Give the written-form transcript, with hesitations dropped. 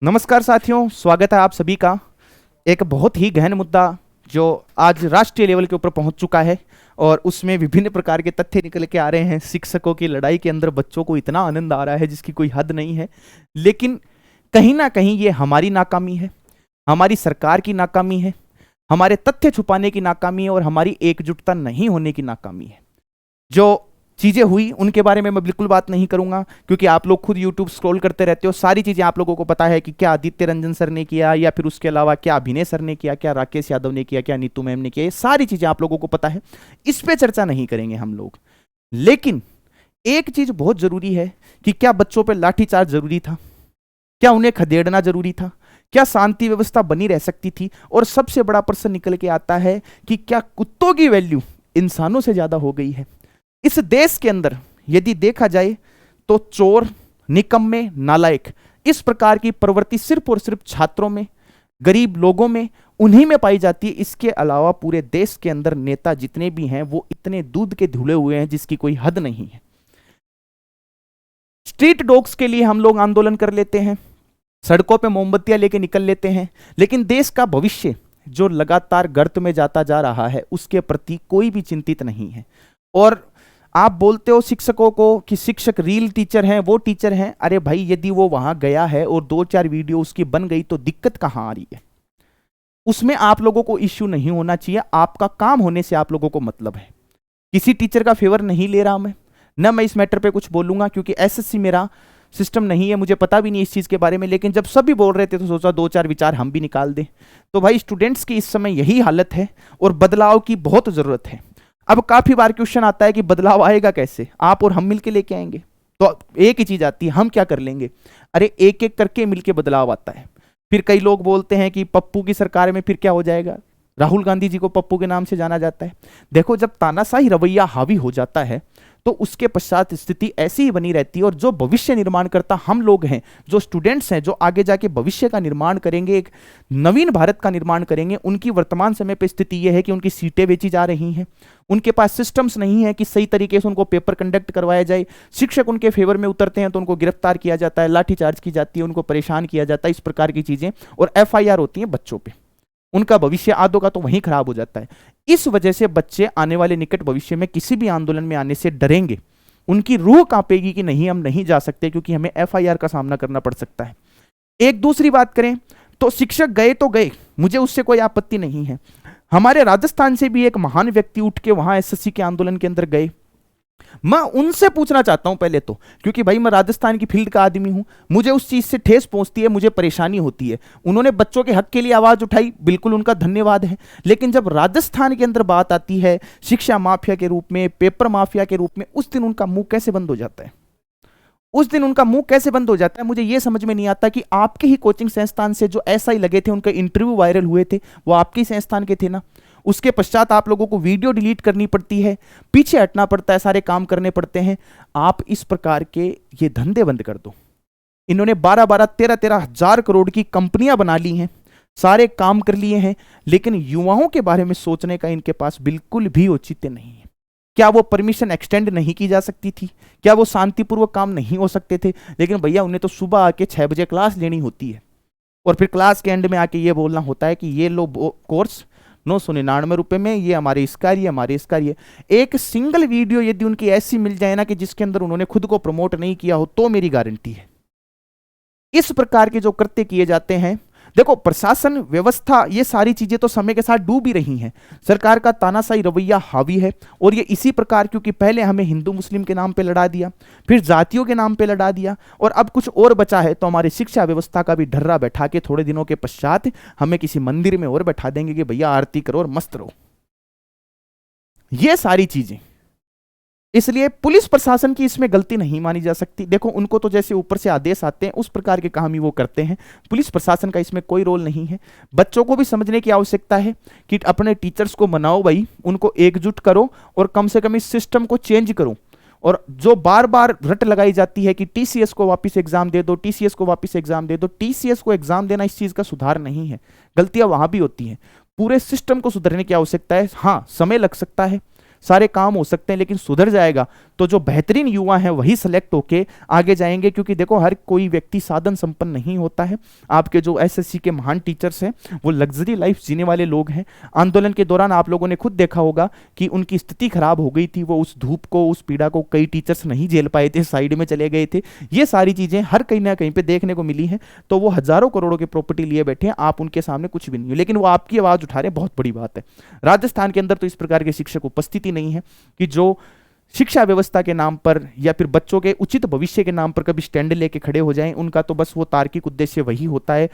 नमस्कार साथियों, स्वागत है आप सभी का। एक बहुत ही गहन मुद्दा जो आज राष्ट्रीय लेवल के ऊपर पहुंच चुका है और उसमें विभिन्न प्रकार के तथ्य निकल के आ रहे हैं। शिक्षकों की लड़ाई के अंदर बच्चों को इतना आनंद आ रहा है जिसकी कोई हद नहीं है, लेकिन कहीं ना कहीं ये हमारी नाकामी है, हमारी सरकार की नाकामी है, हमारे तथ्य छुपाने की नाकामी है और हमारी एकजुटता नहीं होने की नाकामी है। जो चीज़ें हुई उनके बारे में मैं बिल्कुल बात नहीं करूंगा, क्योंकि आप लोग खुद YouTube स्क्रॉल करते रहते हो, सारी चीज़ें आप लोगों को पता है कि क्या आदित्य रंजन सर ने किया या फिर उसके अलावा क्या अभिनय सर ने किया, क्या राकेश यादव ने किया, क्या नीतू मैम ने किया, ये सारी चीज़ें आप लोगों को पता है। इस पे चर्चा नहीं करेंगे हम लोग। लेकिन एक चीज़ बहुत ज़रूरी है कि क्या बच्चों पर लाठीचार्ज ज़रूरी था, क्या उन्हें खदेड़ना ज़रूरी था, क्या शांति व्यवस्था बनी रह सकती थी, और सबसे बड़ा प्रश्न निकल के आता है कि क्या कुत्तों की वैल्यू इंसानों से ज़्यादा हो गई है। इस देश के अंदर यदि देखा जाए तो चोर, निकम्मे, नालायक, इस प्रकार की प्रवृत्ति सिर्फ और सिर्फ छात्रों में, गरीब लोगों में, उन्हीं में पाई जाती है। इसके अलावा पूरे देश के अंदर नेता जितने भी हैं वो इतने दूध के धुले हुए हैं जिसकी कोई हद नहीं है। स्ट्रीट डॉग्स के लिए हम लोग आंदोलन कर लेते हैं, सड़कों पे मोमबत्तियां लेके निकल लेते हैं, लेकिन देश का भविष्य जो लगातार गर्त में जाता जा रहा है उसके प्रति कोई भी चिंतित नहीं है। और आप बोलते हो शिक्षकों को कि शिक्षक रील टीचर हैं, वो टीचर हैं। अरे भाई, यदि वो वहां गया है और 2-4 वीडियो उसकी बन गई तो दिक्कत कहां आ रही है? उसमें आप लोगों को इश्यू नहीं होना चाहिए। आपका काम होने से आप लोगों को मतलब है। किसी टीचर का फेवर नहीं ले रहा मैं, न मैं इस मैटर पे कुछ बोलूंगा, क्योंकि एसएससी मेरा सिस्टम नहीं है, मुझे पता भी नहीं इस चीज के बारे में। लेकिन जब सभी बोल रहे थे तो सोचा 2-4 विचार हम भी निकाल दें। तो भाई, स्टूडेंट्स की इस समय यही हालत है और बदलाव की बहुत जरूरत है। अब काफी बार क्वेश्चन आता है कि बदलाव आएगा कैसे? आप और हम मिलके लेके आएंगे? तो एक ही चीज आती है, हम क्या कर लेंगे? अरे एक एक करके मिलके बदलाव आता है। फिर कई लोग बोलते हैं कि पप्पू की सरकार में फिर क्या हो जाएगा? राहुल गांधी जी को पप्पू के नाम से जाना जाता है। देखो, जब तानाशाही रवैया हावी हो जाता है तो उसके पश्चात स्थिति ऐसी ही बनी रहती है। और जो भविष्य निर्माण करता हम लोग हैं, जो स्टूडेंट्स हैं, जो आगे जाके भविष्य का निर्माण करेंगे, एक नवीन भारत का निर्माण करेंगे, उनकी वर्तमान समय पे स्थिति यह है कि उनकी सीटें बेची जा रही हैं, उनके पास सिस्टम्स नहीं है कि सही तरीके से उनको पेपर कंडक्ट करवाया जाए। शिक्षक उनके फेवर में उतरते हैं तो उनको गिरफ्तार किया जाता है, लाठीचार्ज की जाती है, उनको परेशान किया जाता है, इस प्रकार की चीजें, और FIR होती है बच्चों पर। उनका भविष्य आधों का तो वहीं खराब हो जाता है। इस वजह से बच्चे आने वाले निकट भविष्य में किसी भी आंदोलन में आने से डरेंगे। उनकी रूह कांपेगी कि नहीं, हम नहीं जा सकते, क्योंकि हमें FIR का सामना करना पड़ सकता है। एक दूसरी बात करें तो शिक्षक गए तो गए, मुझे उससे कोई आपत्ति नहीं है। हमारे राजस्थान से भी एक महान व्यक्ति उठ के वहां SSC के आंदोलन के अंदर गए। मैं उनसे पूछना चाहता हूं पहले तो, क्योंकि भाई मैं राजस्थान की फील्ड का आदमी हूं, मुझे उस चीज से ठेस पहुंचती है, मुझे परेशानी होती है। उन्होंने बच्चों के हक के लिए आवाज उठाई, बिल्कुल उनका धन्यवाद है। लेकिन जब राजस्थान के अंदर बात आती है शिक्षा माफिया के रूप में, पेपर माफिया के रूप में, उस दिन उनका मुंह कैसे बंद हो जाता है? उस दिन उनका मुंह कैसे बंद हो जाता है? मुझे यह समझ में नहीं आता कि आपके ही कोचिंग संस्थान से जो SI लगे थे, उनके इंटरव्यू वायरल हुए थे, वो आपके ही संस्थान के थे ना। उसके पश्चात आप लोगों को वीडियो डिलीट करनी पड़ती है, पीछे हटना पड़ता है, सारे काम करने पड़ते हैं। आप इस प्रकार के ये धंधे बंद कर दो। इन्होंने 12-12, 13-13 हजार करोड़ की कंपनियां बना ली हैं, सारे काम कर लिए हैं, लेकिन युवाओं के बारे में सोचने का इनके पास बिल्कुल भी औचित्य नहीं है। क्या वो परमिशन एक्सटेंड नहीं की जा सकती थी? क्या वो शांतिपूर्वक काम नहीं हो सकते थे? लेकिन भैया, उन्हें तो सुबह आके 6 बजे क्लास लेनी होती है और फिर क्लास के एंड में आके ये बोलना होता है कि ये लो कोर्स 999 रुपए में, ये हमारे इसका ये, हमारे इसका ये। एक सिंगल वीडियो यदि उनकी ऐसी मिल जाए ना कि जिसके अंदर उन्होंने खुद को प्रमोट नहीं किया हो, तो मेरी गारंटी है। इस प्रकार के जो कृत्य किए जाते हैं, देखो प्रशासन व्यवस्था, ये सारी चीजें तो समय के साथ डूब ही रही हैं। सरकार का तानाशाही रवैया हावी है और ये इसी प्रकार, क्योंकि पहले हमें हिंदू मुस्लिम के नाम पे लड़ा दिया, फिर जातियों के नाम पे लड़ा दिया, और अब कुछ और बचा है तो हमारी शिक्षा व्यवस्था का भी ढर्रा बैठा के थोड़े दिनों के पश्चात हमें किसी मंदिर में और बैठा देंगे कि भैया आरती करो और मस्त रहो। ये सारी चीजें, इसलिए पुलिस प्रशासन की इसमें गलती नहीं मानी जा सकती। देखो, उनको तो जैसे ऊपर से आदेश आते हैं उस प्रकार के काम ही वो करते हैं, पुलिस प्रशासन का इसमें कोई रोल नहीं है। बच्चों को भी समझने की आवश्यकता है कि अपने टीचर्स को मनाओ भाई, उनको एकजुट करो और कम से कम इस सिस्टम को चेंज करो। और जो बार बार रट लगाई जाती है कि TCS को वापस एग्जाम दे दो, TCS को वापस एग्जाम दे दो, TCS को एग्जाम देना इस चीज का सुधार नहीं है, गलतियां वहां भी होती हैं। पूरे सिस्टम को सुधरने की आवश्यकता है। हाँ, समय लग सकता है, सारे काम हो सकते हैं, लेकिन सुधर जाएगा तो जो बेहतरीन युवा हैं वही सेलेक्ट होके आगे जाएंगे, क्योंकि देखो हर कोई व्यक्ति साधन संपन्न नहीं होता है। आपके जो एसएससी के महान टीचर्स हैं वो लग्जरी लाइफ जीने वाले लोग हैं। आंदोलन के दौरान आप लोगों ने खुद देखा होगा कि उनकी स्थिति खराब हो गई थी, वो उस धूप को, उस पीड़ा को कई टीचर्स नहीं झेल पाए थे, साइड में चले गए थे। ये सारी चीजें हर कहीं ना कहीं पे देखने को मिली हैं। तो वो हजारों करोड़ों की प्रॉपर्टी लिए बैठे हैं, आप उनके सामने कुछ भी नहीं हो, लेकिन वो आपकी आवाज उठा रहे हैं, बहुत बड़ी बात है। राजस्थान के अंदर तो इस प्रकार के शिक्षक उपस्थिति नहीं है कि जो शिक्षा व्यवस्था के नाम पर या फिर बच्चों के उचित भविष्य के नाम पर कभी स्टैंड लेके खड़े हो जाएं। उनका तो बस वो तार्किक उद्देश्य वही होता है